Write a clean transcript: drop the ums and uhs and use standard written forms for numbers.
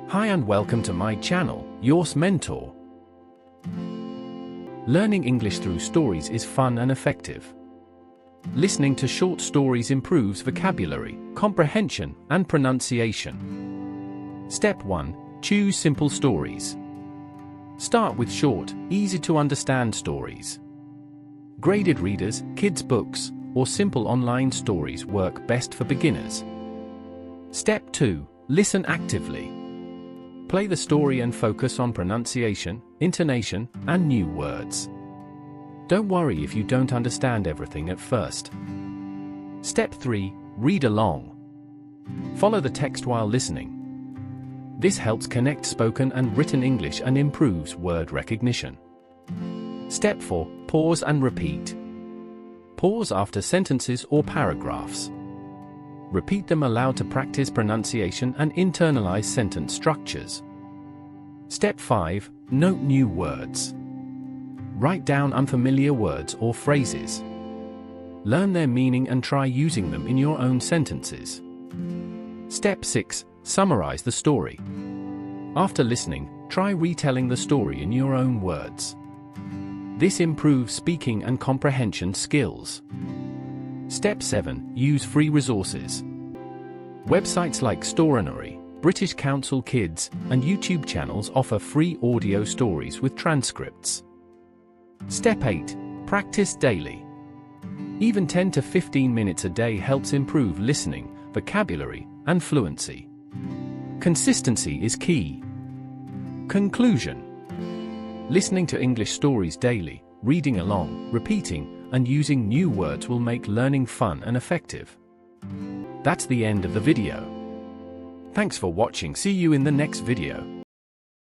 Hi and welcome to my channel, Yours Mentor. Learning English through stories is fun and effective. Listening to short stories improves vocabulary, comprehension, and pronunciation. Step 1. Choose simple stories. Start with short, easy-to-understand stories. Graded readers, kids' books, or simple online stories work best for beginners. Step 2. Listen actively. Play the story and focus on pronunciation, intonation, and new words. Don't worry if you don't understand everything at first. Step 3. Read along. Follow the text while listening. This helps connect spoken and written English and improves word recognition. Step 4. Pause and repeat. Pause after sentences or paragraphs. Repeat them aloud to practice pronunciation and internalize sentence structures. Step 5. Note new words. Write down unfamiliar words or phrases. Learn their meaning and try using them in your own sentences. Step 6. Summarize the story. After listening, try retelling the story in your own words. This improves speaking and comprehension skills. Step 7. Use free resources. Websites like Storynory, British Council Kids, and YouTube channels offer free audio stories with transcripts. Step 8. Practice daily. Even 10 to 15 minutes a day helps improve listening, vocabulary, and fluency. Consistency is key. Conclusion. Listening to English stories daily, reading along, repeating, and using new words will make learning fun and effective. That's the end of the video. Thanks for watching. See you in the next video.